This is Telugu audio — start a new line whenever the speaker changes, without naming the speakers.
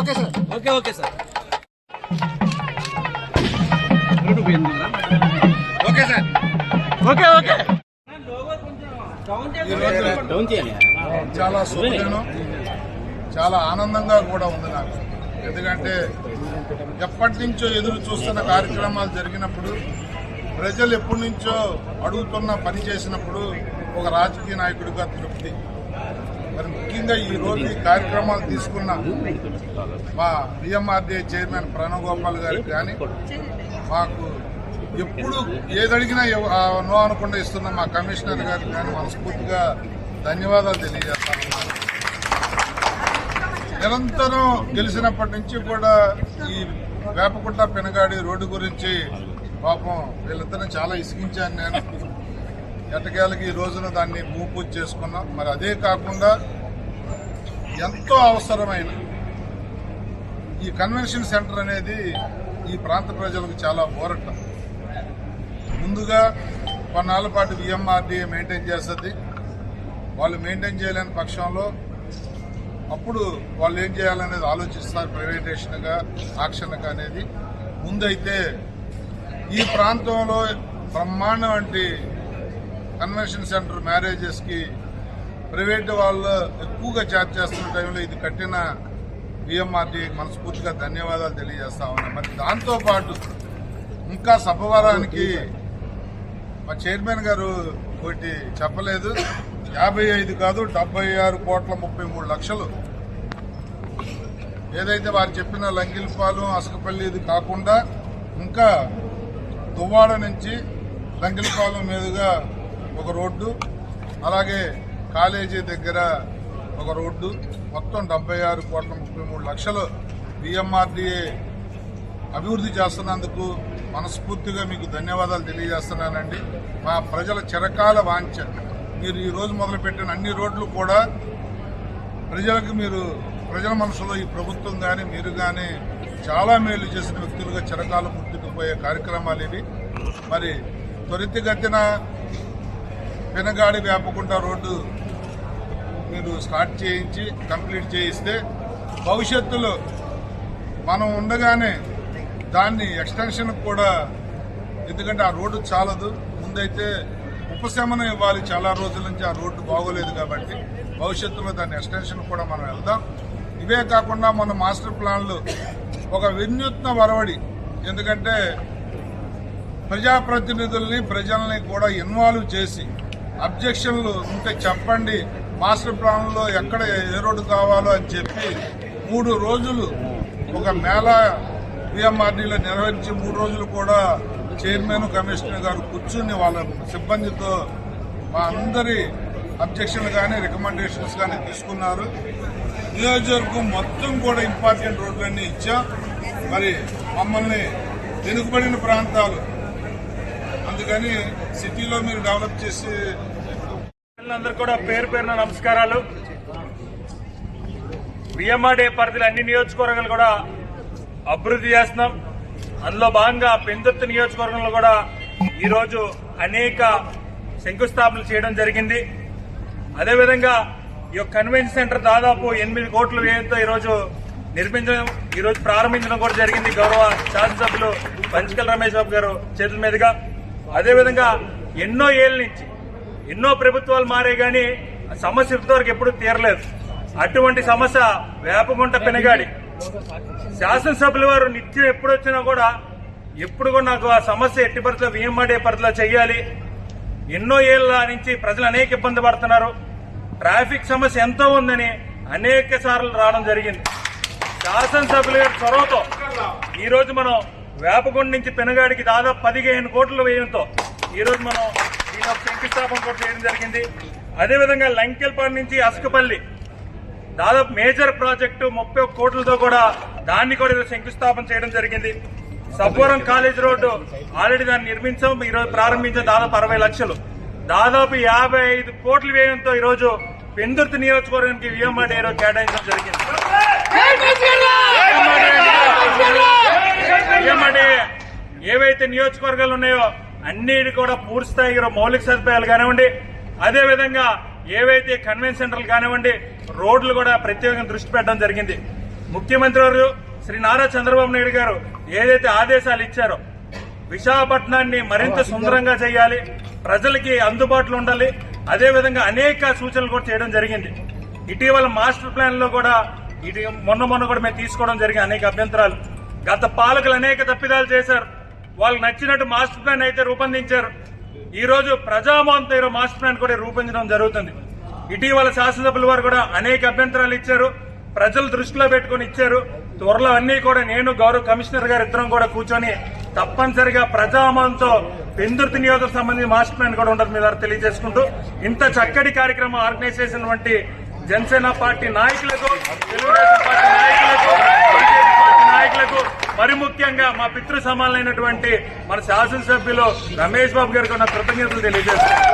Okay sir.
Okay sir.
Okay sir.
Okay
చాలా శుభదినం, చాలా ఆనందంగా కూడా ఉంది నాకు. ఎందుకంటే ఎప్పటి నుంచో ఎదురు చూస్తున్న కార్యక్రమాలు జరిగినప్పుడు, ప్రజలు ఎప్పటి నుంచో అడుగుతున్న పని చేసినప్పుడు ఒక రాజకీయ నాయకుడిగా తృప్తి. మరి ముఖ్యంగా ఈ రోజు ఈ కార్యక్రమాలు తీసుకున్న మా విఎంఆర్డీఏ చైర్మన్ ప్రణవ్ గోపాల్ గారికి కానీ, మాకు ఎప్పుడు ఏదడిగినా నో అనకుండా ఇస్తున్న మా కమిషనర్ గారికి కానీ మనస్ఫూర్తిగా ధన్యవాదాలు తెలియజేస్తాను. నిరంతరం గెలిచినప్పటి నుంచి కూడా ఈ వేపకుంట పెనగాడి రోడ్డు గురించి పాపం వీళ్ళిద్దరిని చాలా ఇసిగించాను నేను. ఎట్టకేలకి ఈ రోజున దాన్ని భూమి పూజ చేసుకున్నాం. మరి అదే కాకుండా ఎంతో అవసరమైన ఈ కన్వెన్షన్ సెంటర్ అనేది ఈ ప్రాంత ప్రజలకు చాలా ఊరట. ముందుగా కొన్నాళ్ళ పాటు విఎంఆర్డీఏ మెయింటైన్ చేస్తుంది. వాళ్ళు మెయింటైన్ చేయలేని పక్షంలో అప్పుడు వాళ్ళు ఏం చేయాలనేది ఆలోచిస్తారు, ప్రైవేటేషన్గా ఆక్షన్గా అనేది. ముందైతే ఈ ప్రాంతంలో బ్రహ్మాండం వంటి కన్వెన్షన్ సెంటర్ మ్యారేజెస్కి ప్రైవేట్ వాళ్ళు ఎక్కువగా ఛార్జ్ చేస్తున్న టైంలో ఇది కట్టిన విఎంఆర్డీ మనస్ఫూర్తిగా ధన్యవాదాలు తెలియజేస్తా ఉన్నాం. మరి దాంతోపాటు ఇంకా సభవరానికి మా చైర్మన్ గారు ఒకటి చెప్పలేదు, 55 కాదు 76,33,00,000 ఏదైతే వారు చెప్పిన లంకిలపాలెం అసకపల్లి ఇది కాకుండా ఇంకా దువ్వాడ నుంచి లంకిలపాలెం మీదుగా ఒక రోడ్డు, అలాగే కాలేజీ దగ్గర ఒక రోడ్డు, మొత్తం 76,33,00,000 విఎంఆర్డీఏ అభివృద్ధి చేస్తున్నందుకు మనస్ఫూర్తిగా మీకు ధన్యవాదాలు తెలియజేస్తున్నానండి. మా ప్రజల చిరకాల వాంఛ, మీరు ఈ రోజు మొదలుపెట్టిన అన్ని రోడ్లు కూడా ప్రజలకు ప్రజల మనసులో ఈ ప్రభుత్వం కానీ మీరు కానీ చాలా మేలు చేసిన వ్యక్తులుగా చిరకాలం గుర్తుకుపోయే కార్యక్రమాలు ఇవి. మరి త్వరితగతిన పెనగాడి వేపకుంట రోడ్డు మీరు స్టార్ట్ చేయించి కంప్లీట్ చేయిస్తే భవిష్యత్తులో మనం ఉండగానే దాన్ని ఎక్స్టెన్షన్ కూడా, ఎందుకంటే ఆ రోడ్డు చాలదు, ముందైతే ఉపశమనం ఇవ్వాలి. చాలా రోజుల నుంచి ఆ రోడ్డు బాగోలేదు కాబట్టి భవిష్యత్తులో దాన్ని ఎక్స్టెన్షన్ కూడా మనం వెళ్దాం. ఇవే కాకుండా మన మాస్టర్ ప్లాన్లు ఒక వినూత్న వరవడి, ఎందుకంటే ప్రజాప్రతినిధుల్ని ప్రజల్ని కూడా ఇన్వాల్వ్ చేసి అబ్జెక్షన్లు ఉంటే చెప్పండి, మాస్టర్ ప్లాన్లో ఎక్కడ ఏ రోడ్డు కావాలో అని చెప్పి 3 రోజులు ఒక మేళా విఎంఆర్డీలో నిర్వహించి 3 రోజులు కూడా చైర్మన్ కమిషనర్ గారు కూర్చుని వాళ్ళ సిబ్బందితో మా అందరి అబ్జెక్షన్లు కానీ రికమెండేషన్స్ కానీ తీసుకున్నారు. నియోజకవర్గం మొత్తం కూడా ఇంపార్టెంట్ రోడ్లన్నీ ఇచ్చాం. మరి మమ్మల్ని వెనుకబడిన ప్రాంతాలు, అందుకని సిటీలో మీరు డెవలప్ చేసి
అందరూ కూడా పేరు పేరున నమస్కారాలు. విఎంఆర్డీఏ పరిధిలో అన్ని నియోజకవర్గాలు కూడా అభివృద్ధి చేస్తున్నాం. అందులో భాగంగా పెందుర్తి నియోజకవర్గంలో కూడా ఈరోజు అనేక శంకుస్థాపనలు చేయడం జరిగింది. అదేవిధంగా ఈ కన్వెన్షన్ సెంటర్ దాదాపు 8 కోట్ల వ్యయంతో ఈరోజు ప్రారంభించడం కూడా జరిగింది గౌరవ శాసనసభ్యులు పంచకల్ రమేష్ బాబు గారు చేతుల మీదుగా. అదేవిధంగా ఎన్నో ఏళ్ల నుంచి ఎన్నో ప్రభుత్వాలు మారే గానీ సమస్య ఇంతవరకు ఎప్పుడూ తీరలేదు. అటువంటి సమస్య వేపకుంట పెనగాడి శాసనసభ్యుల వారు నిత్యం ఎప్పుడు వచ్చినా కూడా నాకు ఆ సమస్య ఎట్టి పరిధిలో విఎంఆర్డీఏ పరిధిలో చేయాలి. ఎన్నో ఏళ్ల నుంచి ప్రజలు అనేక ఇబ్బంది పడుతున్నారు, ట్రాఫిక్ సమస్య ఎంతో ఉందని అనేక సార్లు రావడం జరిగింది. శాసనసభ్యుల గారి చొరవతో ఈరోజు మనం వేపకుంట నుంచి పెనగాడికి దాదాపు 15 కోట్ల వ్యయంతో ఈరోజు మనం శంకుస్థాపన కూడా చేయడం జరిగింది. అదేవిధంగా లంకెల్పాడు నుంచి అసకపల్లి దాదాపు మేజర్ ప్రాజెక్టు 30 కోట్లతో కూడా దాన్ని కూడా ఈరోజు శంకుస్థాపన చేయడం జరిగింది. సబ్బవరం కాలేజ్ రోడ్డు ఆల్రెడీ దాన్ని నిర్మించాం, ఈరోజు ప్రారంభించాం. దాదాపు 60 లక్షలు, దాదాపు 55 కోట్ల వ్యయంతో ఈరోజు పెందుర్తి నియోజకవర్గానికి విఎంఆర్డీఏ కేటాయించడం జరిగింది. విఎంఆర్డీఏ ఏవైతే నియోజకవర్గాలు ఉన్నాయో అన్నిటి కూడా పూర్తి స్థాయిలో మౌలిక సదుపాయాలు కానివ్వండి, అదేవిధంగా ఏవైతే కన్వెన్షన్ సెంటర్లు కానివ్వండి, రోడ్లు కూడా ప్రత్యేకంగా దృష్టి పెట్టడం జరిగింది. ముఖ్యమంత్రి వారు శ్రీ నారా చంద్రబాబు నాయుడు గారు ఏదైతే ఆదేశాలు ఇచ్చారో విశాఖపట్నాన్ని మరింత సుందరంగా చేయాలి, ప్రజలకి అందుబాటులో ఉండాలి, అదేవిధంగా అనేక సూచనలు కూడా చేయడం జరిగింది. ఇటీవల మాస్టర్ ప్లాన్ లో కూడా మొన్న కూడా మేము తీసుకోవడం జరిగింది. అనేక అభ్యంతరాలు గత పాలకులు అనేక తప్పిదాలు చేశారు. వాళ్ళకి నచ్చినట్టు మాస్టర్ ప్లాన్ అయితే రూపొందించారు. ఈ రోజు ప్రజామోహంతో మాస్టర్ ప్లాన్ కూడా రూపొందించడం జరుగుతుంది. ఇటీవల శాసనసభ్యుల వారు కూడా అనేక అభ్యంతరాలు ఇచ్చారు, ప్రజలు దృష్టిలో పెట్టుకుని ఇచ్చారు. త్వరలో అన్ని కూడా నేను గౌరవ కమిషనర్ గారు ఇద్దరం కూడా కూర్చొని తప్పనిసరిగా ప్రజామోహంతో పెందుర్తి నియోజకవర్గం సంబంధించి మాస్టర్ ప్లాన్ కూడా ఉండదు మీద తెలియజేసుకుంటూ ఇంత చక్కటి కార్యక్రమం ఆర్గనైజ్ చేసినటువంటి జనసేన పార్టీ నాయకులకు, తెలుగుదేశం పార్టీ నాయకులకు, బీజేపీ పార్టీ నాయకులకు, మరి ముఖ్యంగా మా పితృ సమానమైనటువంటి మన శాసనసభ్యులు రమేష్ బాబు గారికి నా కృతజ్ఞతలు తెలియజేస్తున్నాను.